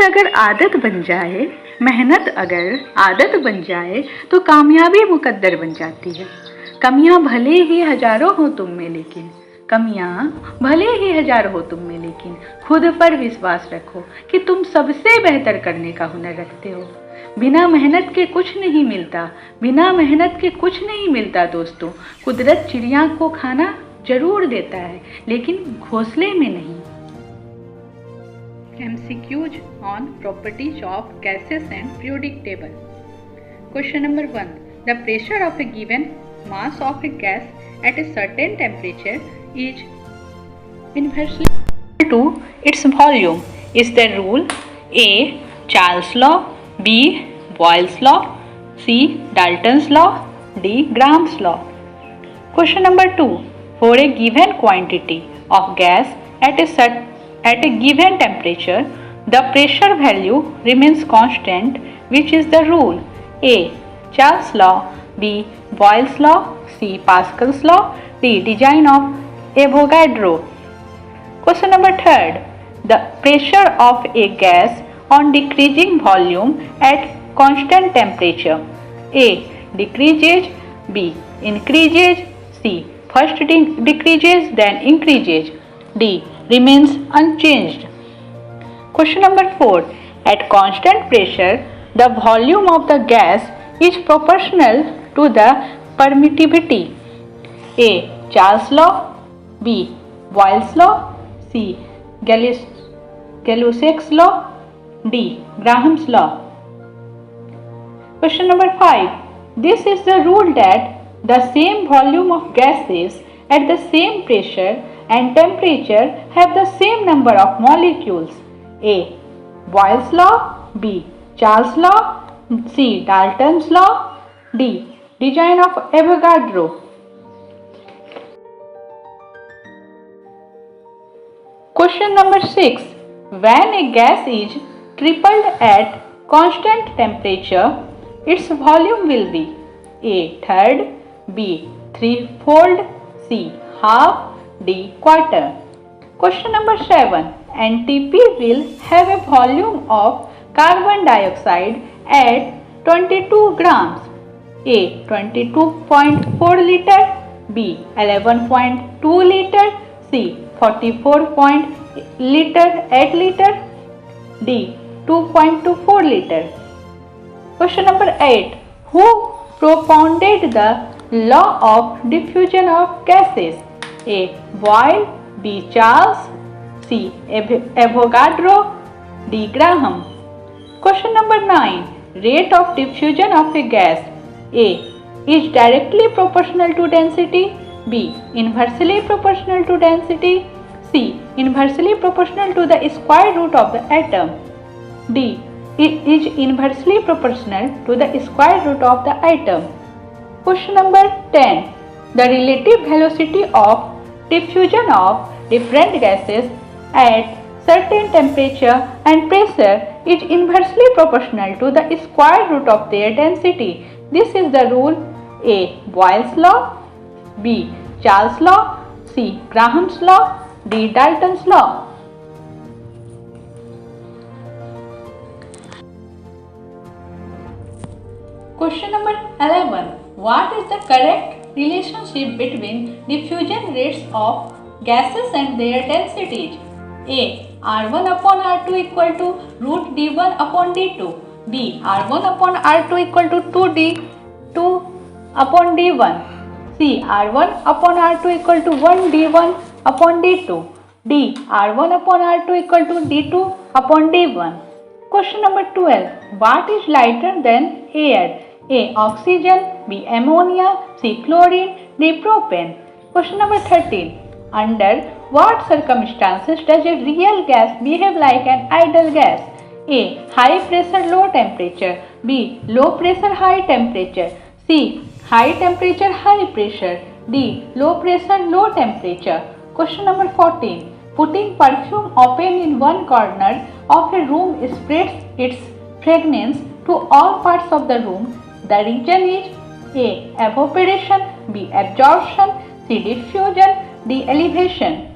अगर आदत बन जाए, मेहनत अगर आदत बन जाए तो कामयाबी मुकद्दर बन जाती है। कमियां भले ही हजारों हो तुम में लेकिन खुद पर विश्वास रखो कि तुम सबसे बेहतर करने का हुनर रखते हो। बिना मेहनत के कुछ नहीं मिलता दोस्तों। कुदरत चिड़िया को खाना जरूर देता है लेकिन घोंसले में नहीं। MCQs on properties of gases and periodic table. Question number 1. The pressure of a given mass of a gas at a certain temperature is inversely equal to its volume. Is the rule A. Charles law, B. Boyle's law, C. Dalton's law, D. Graham's law. Question number 2. For a given quantity of gas at a given temperature, the pressure value remains constant. Which is the rule? A. Charles law, B. Boyle's law, C. Pascal's law, D. Design of Avogadro. Question number 3. The pressure of a gas on decreasing volume at constant temperature. A. Decreases, B. Increases, C. First decreases then increases, D. Remains unchanged. Question number 4. At constant pressure, the volume of the gas is proportional to the permittivity. A. Charles law, B. Boyle's law, C. Gay-Lussac's law, D. Graham's law. Question number 5. This is the rule that the same volume of gases at the same pressure and temperature have the same number of molecules. A. Boyle's law, B. Charles law, C. Dalton's law, D. Design of Avogadro. Question number 6. When a gas is tripled at constant temperature, its volume will be A. Third, B. Threefold, C. Half, D. Quarter. Question number 7. NTP will have a volume of carbon dioxide at 22 grams. A. 22.4 liter, B. 11.2 liter, C. 44.8 liter, D. 2.24 liter. Question number 8. Who propounded the law of diffusion of gases? A. Boyle, B. Charles, C. Avogadro, D. Graham. Question number 9. Rate of diffusion of a gas. A. Is directly proportional to density, B. Inversely proportional to density, C. Inversely proportional to the square root of the atom, D. It is inversely proportional to the square root of the atom. Question number 10. The relative velocity of diffusion of different gases at certain temperature and pressure is inversely proportional to the square root of their density. This is the rule A. Boyle's law, B. Charles law, C. Graham's law, D. Dalton's law. Question number 11. What is the correct relationship between diffusion rates of gases and their densities? A. R1 upon R2 equal to root D1 upon D2. B. R1 upon R2 equal to 2D2 upon D1. C. R1 upon R2 equal to 1 D1 upon D2. D. R1 upon R2 equal to D2 upon D1. Question number 12. What is lighter than air? A. Oxygen, B. Ammonia, C. Chlorine, D. Propane. Question number 13. Under what circumstances does a real gas behave like an ideal gas? A. High pressure, low temperature, B. Low pressure, high temperature, C. High temperature, high pressure, D. Low pressure, low temperature. Question number 14. Putting perfume open in one corner of a room spreads its fragrance to all parts of the room. The reason is A. Evaporation, B. Absorption, C. Diffusion, D. Elevation.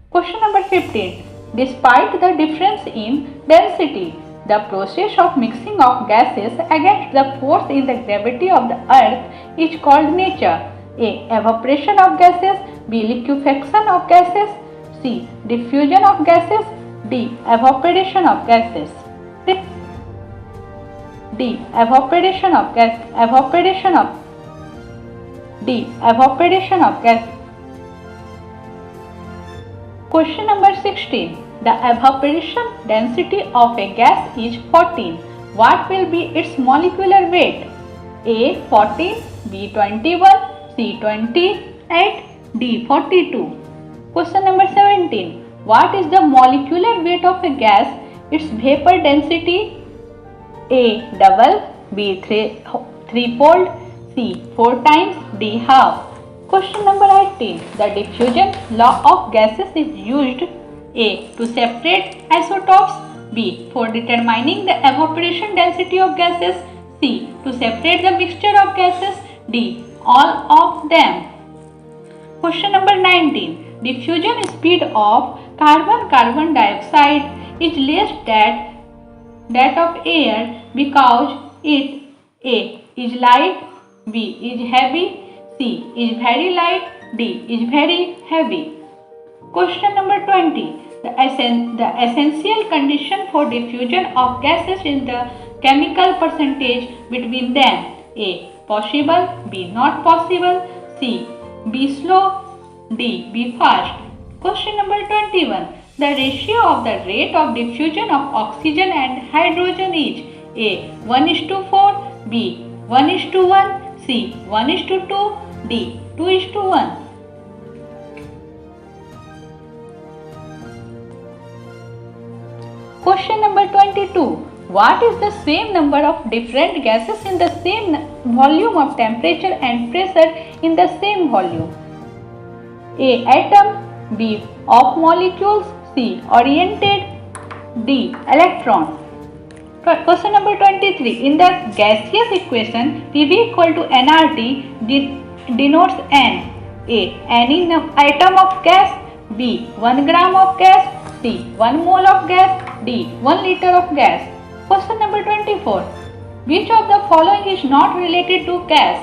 Question number 15. Despite the difference in density, The process of mixing of gases against the force in the gravity of the earth is called nature. A. Evaporation of gases. B. Liquefaction of gases. C. Diffusion of gases. D. Evaporation of gases. D. Evaporation of gas. Evaporation of gas. Question number 16. The evaporation density of a gas is 14. What will be its molecular weight? A. 14, B. 21, C. 28, D. 42. Question number 17. What is the molecular weight of a gas? Its vapor density? A. Double, B. Threefold, C. 4 times, D. Half. Question number 18. The diffusion law of gases is used: A. To separate isotopes, B. For determining the evaporation density of gases, C. To separate the mixture of gases, D. All of them. Question number 19. Diffusion speed of carbon dioxide is less than that of air because it: A. Is light, B. Is heavy, C. Is very light, D. Is very heavy. Question number 20. The essential condition for diffusion of gases is the chemical percentage between them. A. Possible, B. Not possible, C. Be slow, D. Be fast. Question number 21. The ratio of the rate of diffusion of oxygen and hydrogen is: A. 1:4, B. 1:1, C. 1:2, D. 2:1. Question number 22. What is the same number of different gases in the same volume of temperature and pressure in the same volume? A. Atom, B. Of molecules, C. Oriented, D. Electron. Question number 23. In the gaseous equation, PV equal to nRT denotes N. A. Any atom of gas, B. 1 gram of gas, C. 1 mole of gas, D. 1 liter of gas. Question number 24. Which of the following is not related to gas?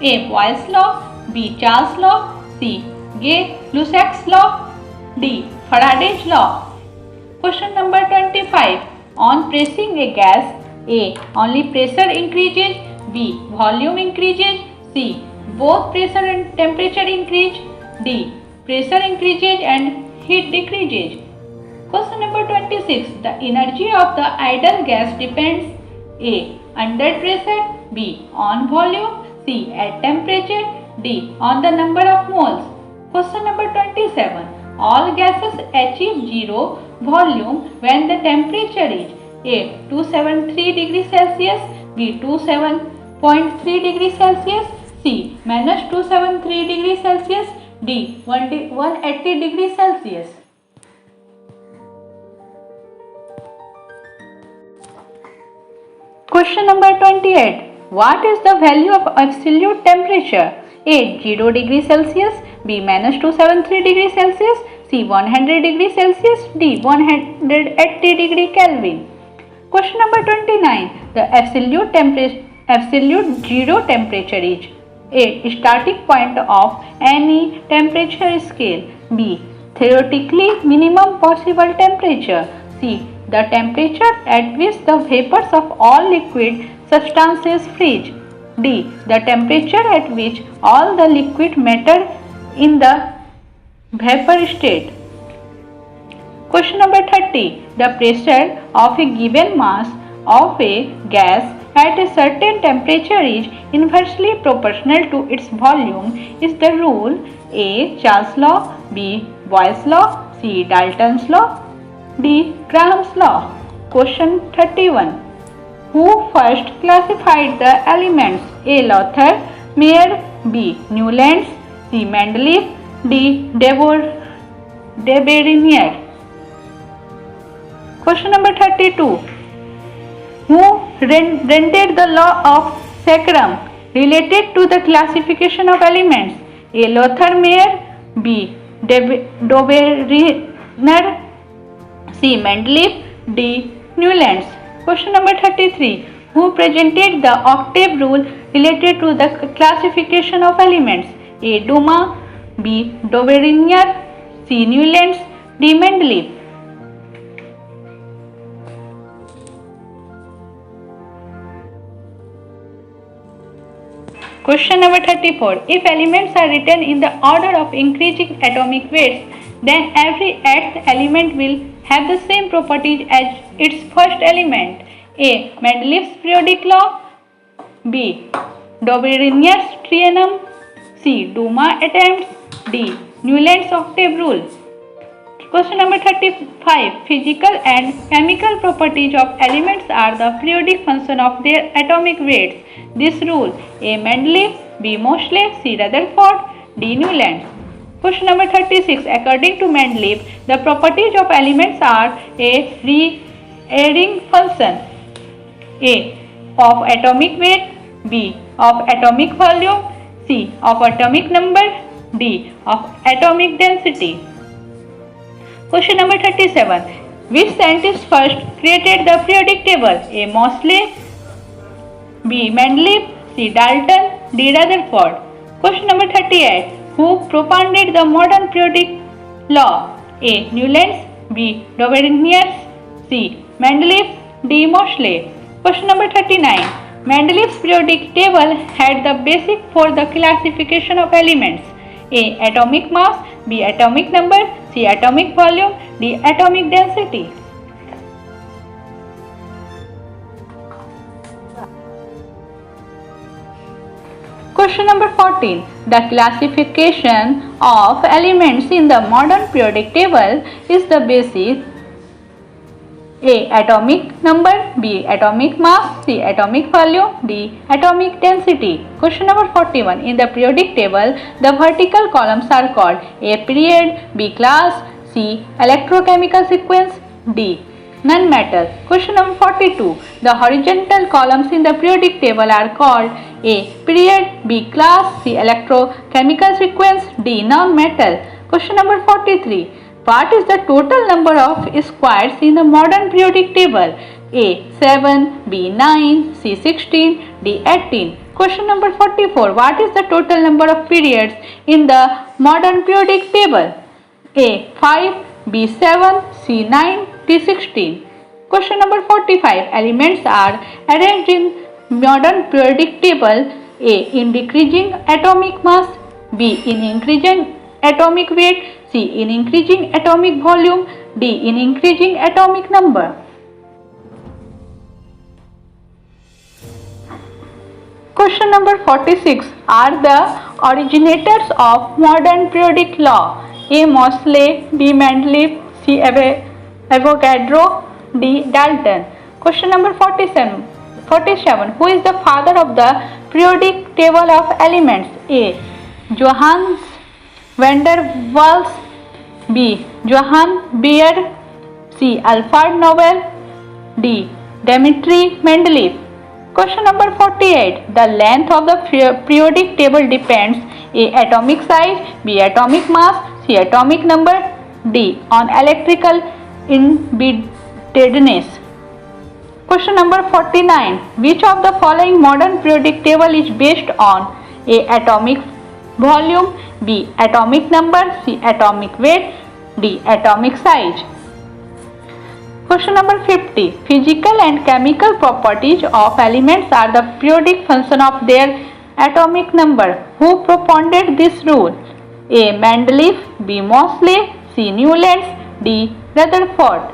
A. Boyle's law, B. Charles law, C. Gay-Lussac's law, D. Faraday's law. Question number 25. On pressing a gas, A. Only pressure increases, B. Volume increases, C. Both pressure and temperature increase, D. Pressure increases and heat decreases. Question number 26. The energy of the ideal gas depends: A. Under pressure, B. On volume, C. At temperature, D. On the number of moles. Question number 27. All gases achieve zero volume when the temperature is: A. 273 degrees Celsius, B. 27.3 degrees Celsius, C. minus 273 degrees Celsius, D. 180 degrees Celsius. Question number 28. What is the value of absolute temperature? A. 0 degrees Celsius, B. minus 273 degrees Celsius, C. 100 degrees Celsius, D. 180 degree Kelvin. Question number 29. The absolute zero temperature is: A. Starting point of any temperature scale, B. Theoretically minimum possible temperature, C. The temperature at which the vapors of all liquid substances freeze, D. The temperature at which all the liquid matter in the vapor state. Question number 30. The pressure of a given mass of a gas at a certain temperature is inversely proportional to its volume is the rule: A. Charles law, B. Boyle's law, C. Dalton's law, D. Graham's law. Question 31. Who first classified the elements? A. Lothar Meyer, B. Newlands, C. Mendeleev, D. Debrenier. Question number 32. Who rendered the law of sacrum related to the classification of elements? A. Lothar Meyer, B. Debrenier, C. Mendeleev, D. Newlands. Question number 33. Who presented the octave rule related to the classification of elements? A. Dumas, B. Doveringer, C. Newlands, D. Mendeleev. Question number 34. If elements are written in the order of increasing atomic weights, then every eighth element will have the same properties as its first element. A. Mendeleev's periodic law, B. Doveringer's trienum, C. Dumas attempts, D. Newland's octave rule. Question number 35. Physical and chemical properties of elements are the periodic function of their atomic weights. This rule: A. Mendeleev, B. Moseley, C. Rutherford, D. Newlands. Question number 36. According to Mendeleev, the properties of elements are a rearranging function: A. of atomic weight, B. of atomic volume, C. of atomic number, D. of atomic density. Question number 37. Which scientist first created the periodic table? A. Moseley, B. Mendeleev, C. Dalton, D. Rutherford. Question number 38. Who propounded the modern periodic law? A. Newlands, B. Doveringer, C. Mendeleev, D. Moseley. Question number 39. Mendeleev's periodic table had the basic for the classification of elements: A. atomic mass, B. atomic number, C. atomic volume, D. atomic density. Question number 14. The classification of elements in the modern periodic table is the basis: A. atomic number, B. atomic mass, C. atomic volume, D. atomic density. Question number 41. In the periodic table, the vertical columns are called: A. period, B. class, C. electrochemical sequence, D. non-metal. Question number 42. The horizontal columns in the periodic table are called: A. period, B. class, C. electrochemical sequence, D. non-metal. Question number 43. What is the total number of squares in the modern periodic table? A. 7, B. 9, C. 16, D. 18. Question number 44. What is the total number of periods in the modern periodic table? A. 5, B. 7, C. 9, D. 16. Question number 45. Elements are arranged in modern periodic table: A. in decreasing atomic mass, B. in increasing atomic weight, C. in increasing atomic volume, D. in increasing atomic number. Question number 46. Are the originators of modern periodic law: A. Moseley, B. Mendeleev, C. Avogadro, D. Dalton. Question number 47. Who is the father of the periodic table of elements? A. Johannes van der Waals, B. Johann Bayer, C. Alfred Nobel, D. Dmitry Mendeleev. Question number 48. The length of the periodic table depends: A. atomic size, B. atomic mass, C. atomic number, D. on electrical embeddedness. Question number 49. Which of the following modern periodic table is based on: A. atomic volume, B. atomic number, C. atomic weight, D. atomic size. Question number 50. Physical and chemical properties of elements are the periodic function of their atomic number. Who propounded this rule? A. Mendeleev, B. Moseley, C. Newlands, D. Rutherford.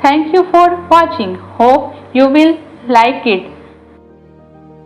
Thank you for watching. Hope you will like it.